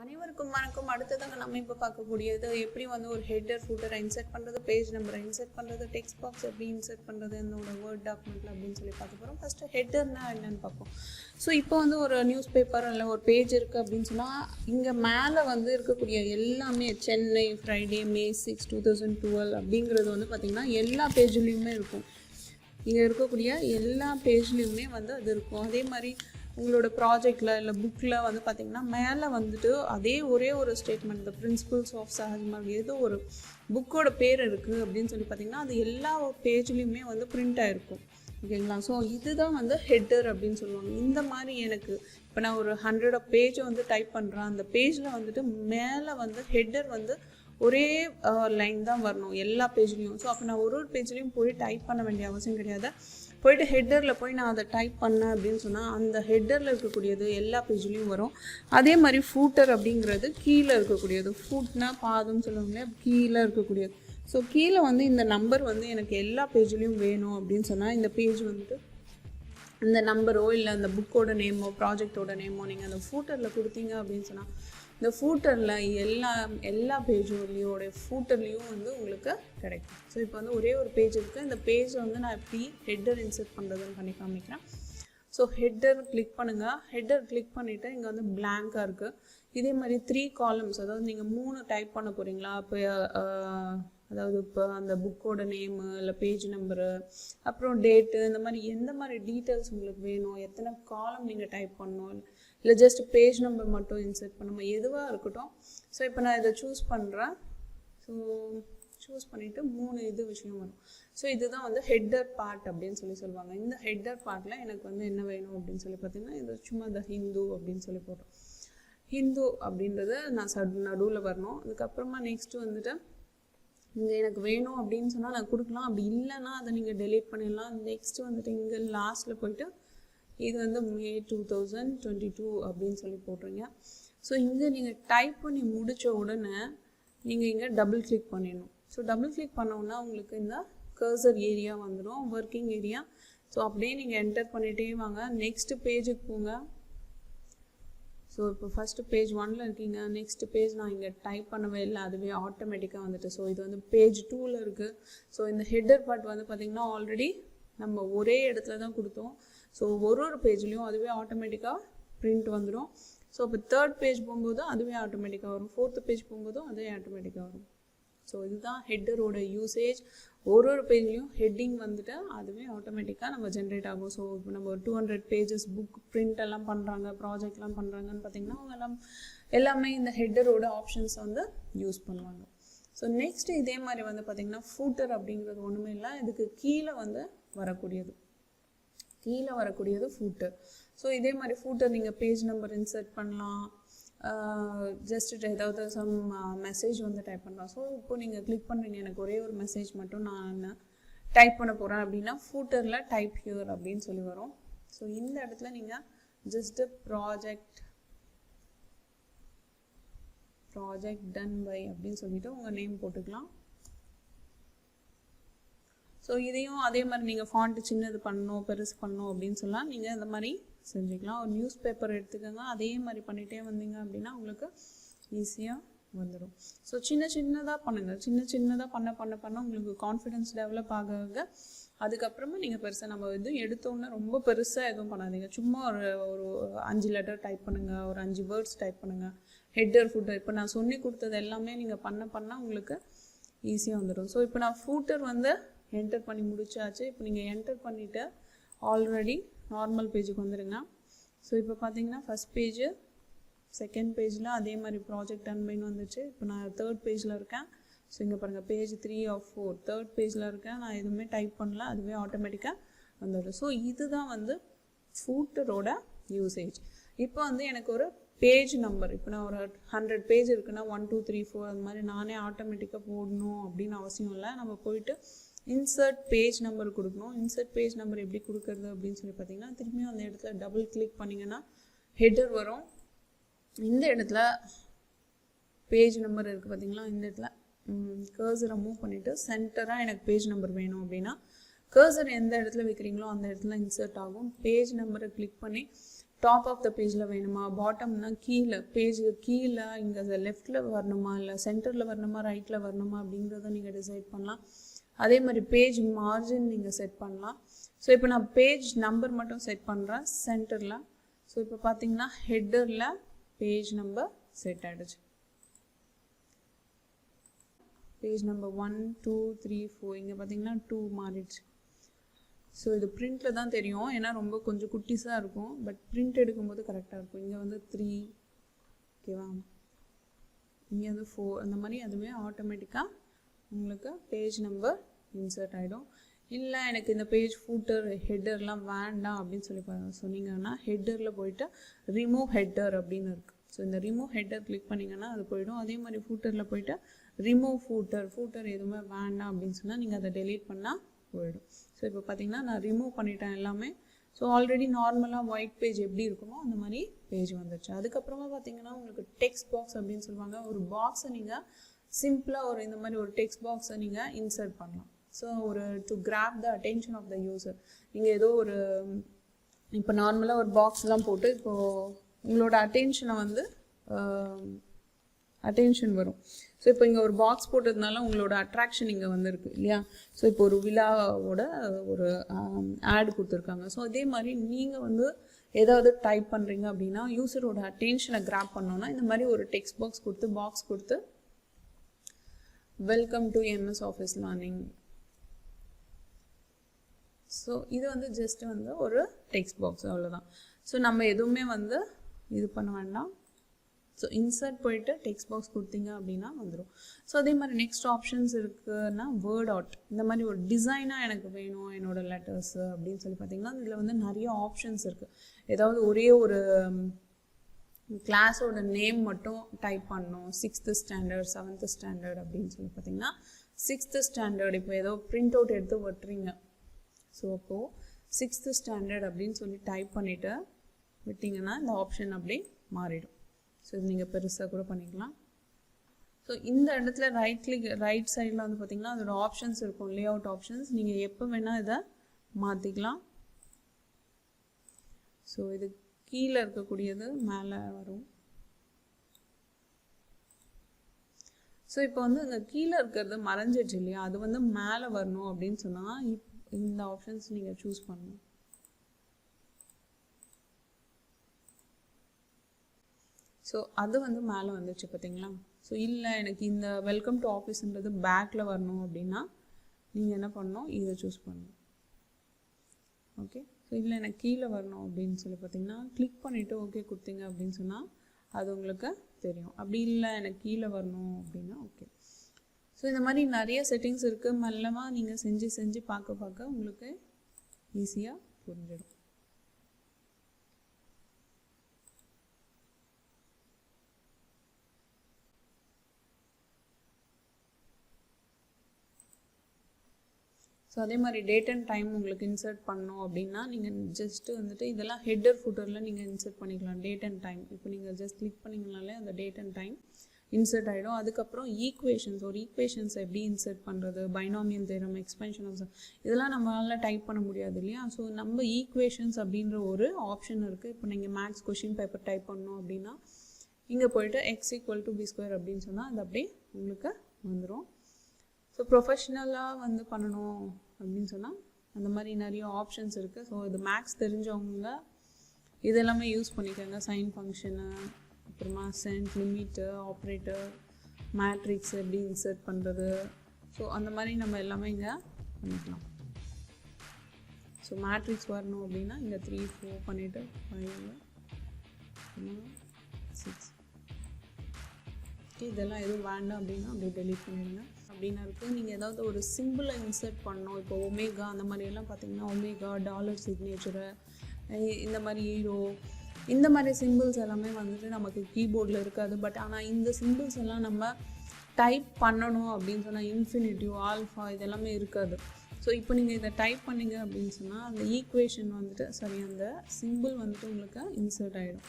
அனைவருக்கும் வணக்கம். அடுத்ததாக நம்ம இப்போ பார்க்கக்கூடியது எப்படி வந்து ஒரு ஹெட்டர் ஃபூட்டரை இன்சர்ட் பண்ணுறது, பேஜ் நம்பரை இன்சர்ட் பண்ணுறது, டெக்ஸ்ட் பாக்ஸ் எப்படி இன்சர்ட் பண்ணுறது என்னோட வேர்ட் டாக்குமெண்ட்டில் அப்படின்னு சொல்லி பார்க்க போகிறோம். ஃபஸ்ட்டு ஹெட்டர்னா என்னென்னு பார்ப்போம். ஸோ இப்போ வந்து ஒரு நியூஸ் பேப்பர் இல்லை ஒரு பேஜ் இருக்குது அப்படின்னு சொன்னால் இங்கே மேலே வந்து இருக்கக்கூடிய எல்லாமே சென்னை ஃப்ரைடே May 6, 2012 அப்படிங்கிறது வந்து பார்த்திங்கன்னா எல்லா பேஜ்லேயுமே இருக்கும். இங்கே இருக்கக்கூடிய எல்லா பேஜ்லேயுமே வந்து அது இருக்கும். அதே மாதிரி உங்களோட ப்ராஜெக்டில் இல்லை புக்கில் வந்து பார்த்திங்கன்னா மேலே வந்துட்டு அதே ஒரே ஒரு statement, the principles of Sahaj Marg ஏதோ ஒரு புக்கோட பேர் இருக்குது அப்படின்னு சொல்லி பார்த்திங்கன்னா அது எல்லா பேஜ்லேயுமே வந்து பிரிண்ட் ஆகிருக்கும். ஓகேங்களா? ஸோ இதுதான் வந்து ஹெட்டர் அப்படின்னு சொல்லுவாங்க. இந்த மாதிரி எனக்கு இப்போ நான் ஒரு 100 பேஜை வந்து டைப் பண்ணுறேன். அந்த பேஜில் வந்துட்டு மேலே வந்து ஹெட்டர் வந்து ஒரே லைன் தான் வரணும் எல்லா பேஜ்லேயும். ஸோ அப்போ நான் ஒரு பேஜ்லேயும் போய் டைப் பண்ண வேண்டிய அவசியம் கிடையாது. போய்ட்டு ஹெட்டரில் போய் நான் அதை டைப் பண்ணேன் அப்படின்னு சொன்னால் அந்த ஹெட்டரில் இருக்கக்கூடியது எல்லா பேஜ்லேயும் வரும். அதே மாதிரி ஃபூட்டர் அப்படிங்கிறது கீழே இருக்கக்கூடியது. ஃபூட்னா பாதம்னு சொல்லுவாங்களே, கீழே இருக்கக்கூடியது. ஸோ கீழே வந்து இந்த நம்பர் வந்து எனக்கு எல்லா பேஜ்லேயும் வேணும் அப்படின்னு சொன்னால் இந்த பேஜ் வந்துட்டு இந்த நம்பரோ இல்லை அந்த புக்கோட நேமோ ப்ராஜெக்டோட நேமோ நீங்கள் அந்த ஃபூட்டரில் கொடுத்தீங்க அப்படின்னு சொன்னால் இந்த ஃபூட்டரில் எல்லா பேஜோட ஃபூட்டர்லேயும் வந்து உங்களுக்கு கிடைக்கும். ஸோ இப்போ வந்து ஒரே ஒரு பேஜ் இருக்குது. இந்த பேஜை வந்து நான் எப்படி ஹெட்டர் இன்சர்ட் பண்ணுறதுன்னு பண்ணி காமிக்கிறேன். ஸோ ஹெட்டர் கிளிக் பண்ணுங்கள். ஹெட்டர் கிளிக் பண்ணிவிட்டு இங்கே வந்து பிளாங்காக இருக்குது. இதே மாதிரி 3 காலம்ஸ், அதாவது நீங்கள் 3 டைப் பண்ண போகிறீங்களா, இப்போ அதாவது இப்போ அந்த புக்கோட நேமு இல்லை பேஜ் நம்பரு அப்புறம் டேட்டு, இந்த மாதிரி எந்த மாதிரி டீட்டெயில்ஸ் உங்களுக்கு வேணும், எத்தனை காலம் நீங்கள் டைப் பண்ணணும், இல்லை ஜஸ்ட் பேஜ் நம்பர் மட்டும் இன்சர்ட் பண்ணணும், எதுவாக இருக்கட்டும். ஸோ இப்போ நான் இதை சூஸ் பண்ணுறேன். ஸோ சூஸ் பண்ணிவிட்டு 3 விஷயம் வரும். ஸோ இதுதான் வந்து ஹெட்டர் பார்ட் அப்படின்னு சொல்லுவாங்க. இந்த ஹெட்டர் பார்ட்டில் எனக்கு வந்து என்ன வேணும் அப்படின்னு சொல்லி பார்த்தீங்கன்னா இது சும்மா த ஹிந்து அப்படின்னு சொல்லி போடுறோம். ஹிந்து அப்படின்றது நான் நடுவில் வரணும். அதுக்கப்புறமா நெக்ஸ்ட்டு வந்துட்டு இங்கே எனக்கு வேணும் அப்படின்னு சொன்னால் நான் கொடுக்கலாம். அப்படி இல்லைன்னா அதை நீங்கள் டெலீட் பண்ணிடலாம். நெக்ஸ்ட்டு வந்துட்டு இங்கே லாஸ்ட்டில் போய்ட்டு இது வந்து May 2022 அப்படின்னு சொல்லி போட்டுருங்க. ஸோ இங்கே நீங்கள் டைப் பண்ணி முடித்த உடனே நீங்கள் இங்கே டபுள் கிளிக் பண்ணிடணும். ஸோ டபுள் கிளிக் பண்ணோன்னா உங்களுக்கு இந்த கர்சர் ஏரியா வந்துடும், ஒர்க்கிங் ஏரியா. ஸோ அப்படியே நீங்கள் என்டர் பண்ணிகிட்டே வாங்க. நெக்ஸ்ட்டு பேஜுக்கு போங்க. ஸோ இப்போ ஃபஸ்ட்டு பேஜ் 1ல் இருக்கீங்க. நெக்ஸ்ட் பேஜ் நான் இங்கே டைப் பண்ணவே இல்லை, அதுவே ஆட்டோமேட்டிக்காக வந்துட்டு. ஸோ இது வந்து பேஜ் 2ல் இருக்குது. ஸோ இந்த ஹெட்டர் பார்ட் வந்து பார்த்திங்கன்னா ஆல்ரெடி நம்ம ஒரே இடத்துல தான் கொடுத்தோம். ஸோ ஒரு பேஜ்லேயும் அதுவே ஆட்டோமேட்டிக்காக பிரிண்ட் வந்துடும். ஸோ இப்போ 3rd பேஜ் போகும்போதும் அதுவே ஆட்டோமேட்டிக்காக வரும், 4th பேஜ் போகும்போதும் அதுவே ஆட்டோமேட்டிக்காக வரும். ஸோ இதுதான் ஹெட்டரோட யூசேஜ். ஒரு பேஜ்லேயும் ஹெட்டிங் வந்துட்டு அதுவே ஆட்டோமேட்டிக்காக நம்ம ஜென்ரேட் ஆகும். ஸோ இப்போ நம்ம ஒரு 200 பேஜஸ் புக் பிரிண்ட் எல்லாம் பண்ணுறாங்க, ப்ராஜெக்ட்லாம் பண்ணுறாங்கன்னு பார்த்திங்கன்னா அவங்க எல்லாமே இந்த ஹெட்டரோட ஆப்ஷன்ஸ் வந்து யூஸ் பண்ணுவாங்க. ஸோ நெக்ஸ்ட்டு இதே மாதிரி வந்து பார்த்திங்கன்னா ஃபூட்டர் அப்படிங்கிறது ஒன்றுமே இல்லை, இதுக்கு கீழே வந்து வரக்கூடியது ஃபூட்டர். ஸோ இதே மாதிரி ஃபூட்டர் நீங்கள் பேஜ் நம்பர் இன்சர்ட் பண்ணலாம், ஜஸ்ட் ஏதாவது சம் மெசேஜ் வந்து டைப் பண்ணலாம். ஸோ இப்போ நீங்கள் கிளிக் பண்ணுறீங்க, எனக்கு ஒரே ஒரு மெசேஜ் மட்டும் நான் டைப் பண்ண போகிறேன் அப்படின்னா ஃபூட்டரில் டைப் ஹியர் அப்படின்னு சொல்லி வரும். ஸோ இந்த இடத்துல நீங்கள் ஜஸ்ட்டு ப்ராஜெக்ட் டன் பை அப்படின்னு சொல்லிட்டு உங்கள் நேம் போட்டுக்கலாம். ஸோ இதையும் அதே மாதிரி நீங்கள் ஃபாண்ட்டு சின்னது பண்ணணும் பெருசு பண்ணணும் அப்படின்னு சொல்லலாம், நீங்கள் இந்த மாதிரி செஞ்சுக்கலாம். ஒரு நியூஸ் பேப்பர் எடுத்துக்கோங்க, அதே மாதிரி பண்ணிகிட்டே வந்தீங்க அப்படின்னா உங்களுக்கு ஈஸியாக வந்துடும். ஸோ சின்னதாக பண்ணுங்கள். சின்னதாக பண்ண உங்களுக்கு கான்ஃபிடென்ஸ் டெவலப் ஆக அதுக்கப்புறமா நீங்கள் பெருசாக நம்ம எடுத்தோன்னே ரொம்ப பெருசாக எதுவும் பண்ணாதீங்க. சும்மா ஒரு 5 லெட்டர் டைப் பண்ணுங்கள், ஒரு 5 வேர்ட்ஸ் டைப் பண்ணுங்கள். ஹெட்டர் ஃபூட்டர் இப்போ நான் சொல்லி கொடுத்தது எல்லாமே நீங்கள் பண்ண உங்களுக்கு ஈஸியாக வந்துடும். ஸோ இப்போ நான் ஃபூட்டர் வந்து என்டர் பண்ணி முடிச்சாச்சு. இப்போ நீங்கள் என்டர் பண்ணிவிட்டு ஆல்ரெடி நார்மல் பேஜுக்கு வந்துடுங்க. ஸோ இப்போ பார்த்தீங்கன்னா ஃபஸ்ட் பேஜு, செகண்ட் பேஜில் அதே மாதிரி ப்ராஜெக்ட் டன் பைன்னு வந்துச்சு. இப்போ நான் 3rd பேஜில் இருக்கேன். ஸோ இங்கே பாருங்கள் பேஜ் 3 of 4 3rd பேஜில் இருக்கேன். நான் எதுவுமே டைப் பண்ணல, அதுவே ஆட்டோமேட்டிக்காக வந்துடும். ஸோ இதுதான் வந்து ஃபூட்டரோட யூசேஜ். இப்போ வந்து எனக்கு ஒரு பேஜ் நம்பர், இப்போ நான் ஒரு 100 பேஜ் இருக்குன்னா 1 2 3 4 அது மாதிரி நானே ஆட்டோமேட்டிக்காக போடணும் அப்படின்னு அவசியம் இல்லை. நம்ம போயிட்டு இன்சர்ட் பேஜ் நம்பர் கொடுக்கணும். இன்சர்ட் பேஜ் நம்பர் எப்படி கொடுக்குறது அப்படின்னு சொல்லி பார்த்தீங்கன்னா திரும்பியும் அந்த இடத்துல டபுள் கிளிக் பண்ணிங்கன்னா ஹெட்டர் வரும். இந்த இடத்துல பேஜ் நம்பர் இருக்குது பார்த்தீங்களா, இந்த இடத்துல கர்சரை மூவ் பண்ணிவிட்டு சென்டராக எனக்கு பேஜ் நம்பர் வேணும் அப்படின்னா கர்சர் எந்த இடத்துல வைக்கிறீங்களோ அந்த இடத்துல இன்சர்ட் ஆகும். பேஜ் நம்பரை கிளிக் பண்ணி டாப் ஆஃப் த பேஜில் வேணுமா, பாட்டம்னா கீழே பேஜுக்கு கீழே இங்கே லெஃப்டில் வரணுமா, இல்லை சென்டரில் வரணுமா, ரைட்டில் வரணுமா அப்படிங்கிறத நீங்கள் டிசைட் பண்ணலாம். அதே மாதிரி பேஜ் மார்ஜின் நீங்கள் செட் பண்ணலாம். ஸோ இப்போ நான் பேஜ் நம்பர் மட்டும் செட் பண்ணுறேன் சென்டரில். ஸோ இப்போ பார்த்தீங்கன்னா ஹெட்டரில் பேஜ் நம்பர் செட் ஆகிடுச்சு. பேஜ் நம்பர் 1 2 3 4 இங்கே பார்த்தீங்கன்னா 2 மாறிடுச்சு. ஸோ இது பிரிண்டில் தான் தெரியும், ஏன்னா ரொம்ப கொஞ்சம் குட்டிஸாக இருக்கும். பட் பிரிண்ட் எடுக்கும்போது கரெக்டாக இருக்கும். இங்கே வந்து 3, ஓகேவா, இங்கே வந்து 4, அந்த மாதிரி அதுவே ஆட்டோமேட்டிக்காக உங்களுக்கு பேஜ் நம்பர் இன்சர்ட் ஆகிடும். இல்லை எனக்கு இந்த பேஜ் ஃபூட்டர் ஹெட்டர்லாம் வேண்டாம் அப்படின்னு சொல்லி சொன்னீங்கன்னா ஹெட்டரில் போயிட்டு ரிமூவ் ஹெட்டர் அப்படின்னு இருக்குது. ஸோ இந்த ரிமூவ் ஹெட்டர் கிளிக் பண்ணிங்கன்னா அது போயிடும். அதே மாதிரி ஃபூட்டரில் போயிட்டு ரிமூவ் ஃபூட்டர் எதுவுமே வேண்டாம் அப்படின்னு சொன்னால் நீங்கள் அதை டெலீட் பண்ணால் போயிடும். ஸோ இப்போ பார்த்தீங்கன்னா நான் ரிமூவ் பண்ணிட்டேன் எல்லாமே. ஸோ ஆல்ரெடி நார்மலாக ஒயிட் பேஜ் எப்படி இருக்குமோ அந்த மாதிரி பேஜ் வந்துடுச்சு. அதுக்கப்புறமா பார்த்தீங்கன்னா உங்களுக்கு டெக்ஸ்ட் பாக்ஸ் அப்படின்னு சொல்லுவாங்க. ஒரு பாக்ஸை நீங்கள் சிம்பிளாக இந்த மாதிரி ஒரு டெக்ஸ்ட் பாக்ஸை நீங்கள் இன்சர்ட் பண்ணலாம். So to grab the attention of the user. நீங்கள் ஏதோ இப்போ நார்மலாக ஒரு பாக்ஸ்லாம் போட்டு இப்போது உங்களோட அட்டென்ஷன் வரும். ஸோ இப்போ இங்கே ஒரு பாக்ஸ் போட்டதுனால உங்களோட அட்ராக்ஷன் இங்கே வந்துருக்கு இல்லையா. ஸோ இப்போ ஒரு விழாவோட ஒரு ஆட் கொடுத்துருக்காங்க. ஸோ அதே மாதிரி நீங்கள் ஏதாவது டைப் பண்ணுறீங்க அப்படின்னா யூசரோட அட்டென்ஷனை கிராப் பண்ணோன்னா இந்த மாதிரி ஒரு டெக்ஸ்ட் பாக்ஸ் கொடுத்து welcome to MS office learning. So இது ஜஸ்ட் ஒரு டெக்ஸ்ட் பாக்ஸ், அவ்வளோதான். ஸோ நம்ம எதுவுமே இது பண்ண வேண்டாம். ஸோ இன்சர்ட் போயிட்டு டெக்ஸ்ட் பாக்ஸ் கொடுத்தீங்க அப்படின்னா வந்துடும். ஸோ அதே மாதிரி நெக்ஸ்ட் ஆப்ஷன்ஸ் இருக்குன்னா வேர்ட் ஆர்ட். இந்த மாதிரி ஒரு டிசைனாக எனக்கு வேணும் என்னோட லெட்டர்ஸ் அப்படின்னு சொல்லி பார்த்தீங்கன்னா இதில் நிறைய ஆப்ஷன்ஸ் இருக்குது. ஏதாவது ஒரே ஒரு கிளாஸோட நேம் மட்டும் டைப் பண்ணணும், 6th ஸ்டாண்டர்ட் 7th ஸ்டாண்டர்ட் அப்படின்னு சொல்லி பார்த்தீங்கன்னா 6th ஸ்டாண்டர்ட் இப்போ ஏதோ பிரிண்ட் அவுட் எடுத்து விட்டுறீங்க. ஸோ அப்போது 6th ஸ்டாண்டர்ட் அப்படின்னு சொல்லி டைப் பண்ணிவிட்டு விட்டிங்கன்னா இந்த ஆப்ஷன் அப்படி மாறிடும். ஸோ இது நீங்கள் பெருசாக கூட பண்ணிக்கலாம். ஸோ இந்த இடத்துல ரைட் சைடில் பார்த்தீங்கன்னா அதோட ஆப்ஷன்ஸ் இருக்கும், லே அவுட் ஆப்ஷன்ஸ். நீங்கள் எப்போ வேணால் இதை மாற்றிக்கலாம். ஸோ இது கீழே இருக்கக்கூடியது மேலே வரும். ஸோ இப்போ இந்த கீழே இருக்கிறது மறைஞ்சிடுச்சு இல்லையா, அது மேலே வரணும் அப்படின்னு சொன்னால் இந்த ஆப்ஷன்ஸ் நீங்கள் சூஸ் பண்ணணும். ஸோ அது மேலே வந்துச்சு பார்த்தீங்களா. ஸோ இல்லை எனக்கு இந்த வெல்கம் டு ஆஃபீஸ்ன்றது பேக்கில் வரணும் அப்படின்னா நீங்கள் என்ன பண்ணணும், இதை சூஸ் பண்ணணும். ஓகே. ஸோ இல்லை எனக்கு கீழே வரணும் அப்படின்னு சொல்லி பார்த்தீங்கன்னா கிளிக் பண்ணிவிட்டு ஓகே கொடுத்தீங்க அப்படின்னு சொன்னால் அது உங்களுக்கு தெரியும். அப்படி இல்லை எனக்கு கீழே வரணும் அப்படின்னா ஓகே. ஸோ இந்த மாதிரி நிறைய செட்டிங்ஸ் இருக்குது. மெல்லமாக நீங்கள் செஞ்சு பார்க்க உங்களுக்கு ஈஸியாக புரிஞ்சிடும். ஸோ அதே மாதிரி டேட் அண்ட் டைம் உங்களுக்கு இன்சர்ட் பண்ணணும் அப்படின்னா நீங்கள் ஜஸ்ட்டு இதெல்லாம் ஹெட்டர் ஃபுட்டரில் நீங்கள் இன்சர்ட் பண்ணிக்கலாம். டேட் அண்ட் டைம் இப்போ நீங்கள் ஜஸ்ட் கிளிக் பண்ணிங்கனாலே அந்த டேட் அண்ட் டைம் இன்சர்ட் ஆகிடும். அதுக்கப்புறம் ஈக்குவேஷன்ஸ் எப்படி இன்சர்ட் பண்ணுறது, பைனாமியல் தேரம், எக்ஸ்பென்ஷன் ஆஃப் இதெல்லாம் நம்மளால் டைப் பண்ண முடியாது இல்லையா. ஸோ நம்ம ஈக்குவேஷன்ஸ் அப்படின்ற ஒரு ஆப்ஷன் இருக்குது. இப்போ நீங்கள் மேக்ஸ் கொஷின் பேப்பர் டைப் பண்ணணும் அப்படின்னா இங்கே போய்ட்டு x = b² அப்படின்னு சொன்னால் அது அப்படியே உங்களுக்கு வந்துடும். ஸோ ப்ரொஃபஷ்னலாக பண்ணணும் அப்படின்னு சொன்னால் அந்த மாதிரி நிறைய ஆப்ஷன்ஸ் இருக்குது. ஸோ இது மேக்ஸ் தெரிஞ்சவங்க இதெல்லாமே யூஸ் பண்ணிக்கோங்க. சைன் ஃபங்க்ஷனு, அப்புறமா சென்ட், லிமிட்டு, ஆப்ரேட்டர், மேட்ரிக்ஸ் எப்படி இன்சர்ட் பண்ணுறது, ஸோ அந்த மாதிரி நம்ம எல்லாமே இங்கே பண்ணிக்கலாம். ஸோ மேட்ரிக்ஸ் வரணும் அப்படின்னா இங்கே 3 4 பண்ணிவிட்டு 5 6 இதெல்லாம் எதுவும் வேண்டாம் அப்படின்னா அப்படியே டெலீட் பண்ணிடுங்க அப்படின்னு இருக்குது. நீங்கள் ஏதாவது ஒரு சிம்பிளை இன்சர்ட் பண்ணணும். இப்போ ஒமேகா அந்த மாதிரியெல்லாம் பார்த்தீங்கன்னா ஒமேகா, டாலர் சிக்னேச்சரு, இந்த மாதிரி ஹீரோ, இந்த மாதிரி சிம்பிள்ஸ் எல்லாமே நமக்கு கீபோர்டில் இருக்காது. பட் ஆனால் இந்த சிம்பிள்ஸ் எல்லாம் நம்ம டைப் பண்ணணும் அப்படின்னு சொன்னால் இன்ஃபினிட்டிவ், ஆல்ஃபா இதெல்லாமே இருக்காது. ஸோ இப்போ நீங்கள் இதை டைப் பண்ணிங்க அப்படின்னு சொன்னால் அந்த ஈக்குவேஷன் அந்த சிம்பிள் உங்களுக்கு இன்சர்ட் ஆகிடும்.